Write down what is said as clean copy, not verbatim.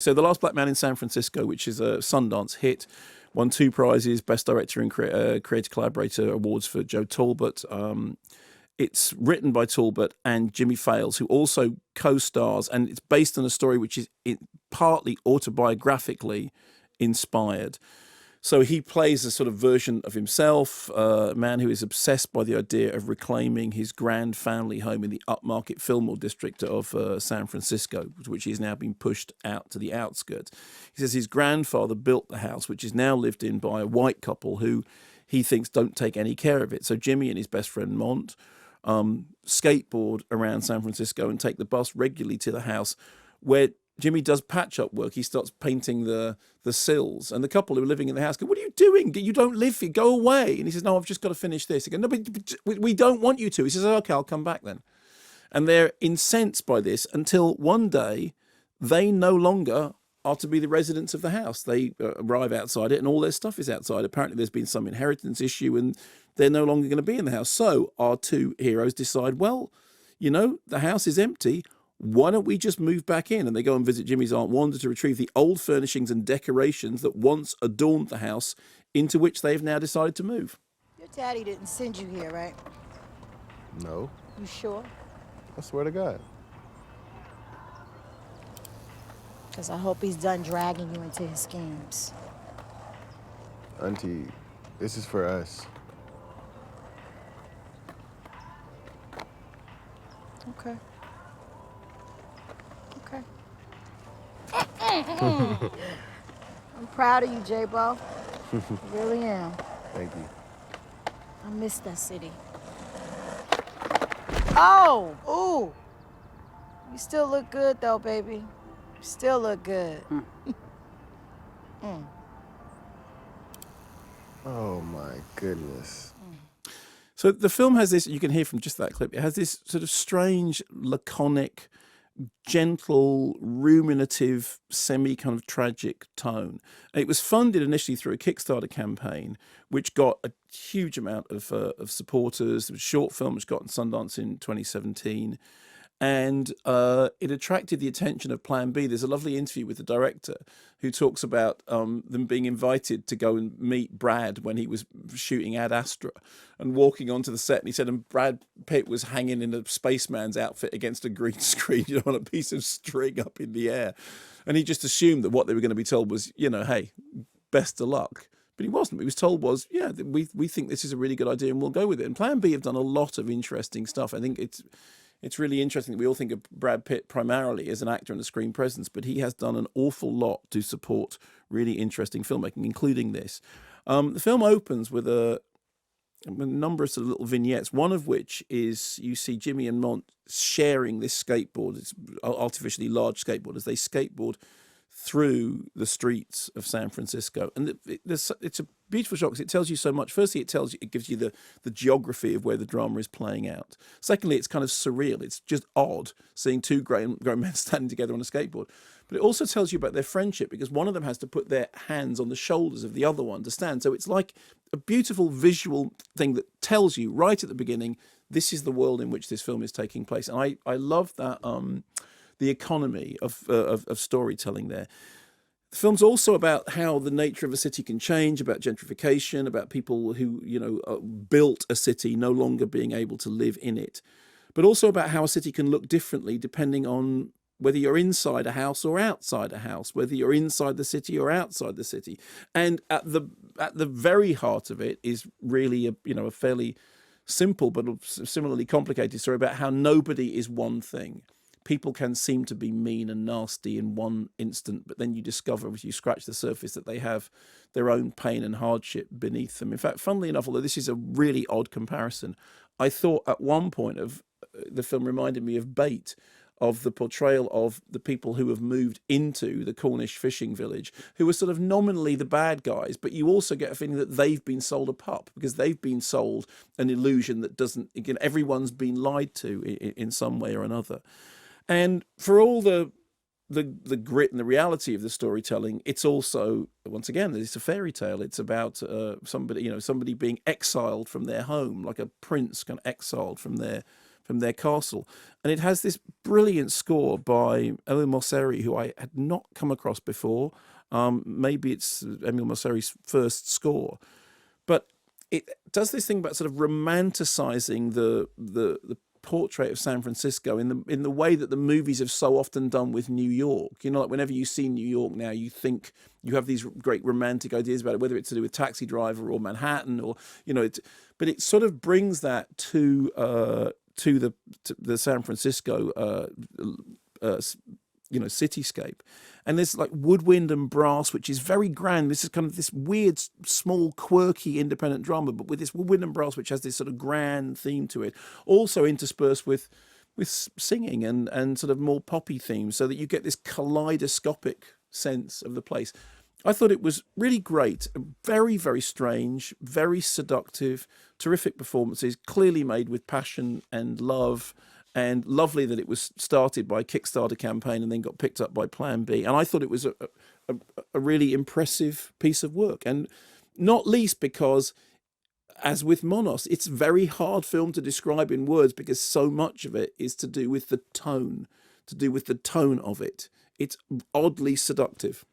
So The Last Black Man in San Francisco, which is a Sundance hit, won 2 prizes, Best Director and Creative Collaborator awards for Joe Talbot. It's written by Talbot and Jimmie Fails, who also co-stars, and it's based on a story which is partly autobiographically inspired. So he plays a sort of version of himself, a man who is obsessed by the idea of reclaiming his grand family home in the upmarket Fillmore district of San Francisco, which is now being pushed out to the outskirts. He says his grandfather built the house, which is now lived in by a white couple who he thinks don't take any care of it. So Jimmie and his best friend Mont skateboard around San Francisco and take the bus regularly to the house where Jimmie does patch-up work. He starts painting the sills. And the couple who are living in the house go, "What are you doing? You don't live here. Go away." And he says, "No, I've just got to finish this." He goes, "No, but we don't want you to." He says, "Okay, I'll come back then." And they're incensed by this until one day they no longer are to be the residents of the house. They arrive outside it and all their stuff is outside. Apparently there's been some inheritance issue and they're no longer going to be in the house. So our 2 heroes decide, well, the house is empty. Why don't we just move back in? And they go and visit Jimmie's Aunt Wanda to retrieve the old furnishings and decorations that once adorned the house into which they've now decided to move. Your daddy didn't send you here, right? No, You sure? I swear to God. Because I hope he's done dragging you into his schemes. Auntie, this is for us. Okay. Okay. I'm proud of you, J-Bo. Really am. Thank you. I miss that city. Oh! Ooh! You still look good, though, baby. You still look good. Oh my goodness. So the film has this, you can hear from just that clip, it has this sort of strange, laconic, gentle, ruminative, semi kind of tragic tone. And it was funded initially through a Kickstarter campaign, which got a huge amount of supporters. It was a short film which got in Sundance in 2017. And it attracted the attention of Plan B. There's a lovely interview with the director who talks about them being invited to go and meet Brad when he was shooting Ad Astra and walking onto the set. And he said, and Brad Pitt was hanging in a spaceman's outfit against a green screen, on a piece of string up in the air. And he just assumed that what they were going to be told was, hey, best of luck. But he wasn't. What he was told was, yeah, we think this is a really good idea and we'll go with it. And Plan B have done a lot of interesting stuff. I think it's really interesting that we all think of Brad Pitt primarily as an actor and a screen presence, but he has done an awful lot to support really interesting filmmaking, including this. The film opens with a number of sort of little vignettes, one of which is you see Jimmie and Mont sharing this skateboard. It's artificially large skateboard as they skateboard through the streets of San Francisco. And it's a beautiful shot because it tells you so much. Firstly, it gives you the geography of where the drama is playing out. Secondly, it's kind of surreal. It's just odd seeing 2 grown men standing together on a skateboard. But it also tells you about their friendship because one of them has to put their hands on the shoulders of the other one to stand. So it's like a beautiful visual thing that tells you right at the beginning, this is the world in which this film is taking place. And I love that the economy of storytelling there. The film's also about how the nature of a city can change, about gentrification, about people who, built a city no longer being able to live in it, but also about how a city can look differently depending on whether you're inside a house or outside a house, whether you're inside the city or outside the city. And at the very heart of it is really a fairly simple but similarly complicated story about how nobody is one thing. People can seem to be mean and nasty in one instant, but then you discover as you scratch the surface that they have their own pain and hardship beneath them. In fact, funnily enough, although this is a really odd comparison, I thought at one point of the film reminded me of Bait, of the portrayal of the people who have moved into the Cornish fishing village, who are sort of nominally the bad guys, but you also get a feeling that they've been sold a pup because they've been sold an illusion that doesn't, everyone's been lied to in some way or another. And for all the grit and the reality of the storytelling, it's also, once again, it's a fairy tale. It's about somebody being exiled from their home, like a prince kind of exiled from their from their castle. And it has this brilliant score by Emile Mosseri, who I had not come across before. Maybe it's Emile Mosseri's first score. But it does this thing about sort of romanticizing the portrait of San Francisco in the way that the movies have so often done with New York. You know, like whenever you see New York now, you think you have these great romantic ideas about it, whether it's to do with Taxi Driver or Manhattan, or but it sort of brings that to the San Francisco cityscape. And there's like woodwind and brass, which is very grand. This is kind of this weird, small, quirky, independent drama, but with this woodwind and brass, which has this sort of grand theme to it, also interspersed with singing and sort of more poppy themes, so that you get this kaleidoscopic sense of the place. I thought it was really great, very, very strange, very seductive, terrific performances, clearly made with passion and love. And lovely that it was started by a Kickstarter campaign and then got picked up by Plan B. And I thought it was a really impressive piece of work. And not least because, as with Monos, it's a very hard film to describe in words, because so much of it is to do with the tone of it. It's oddly seductive.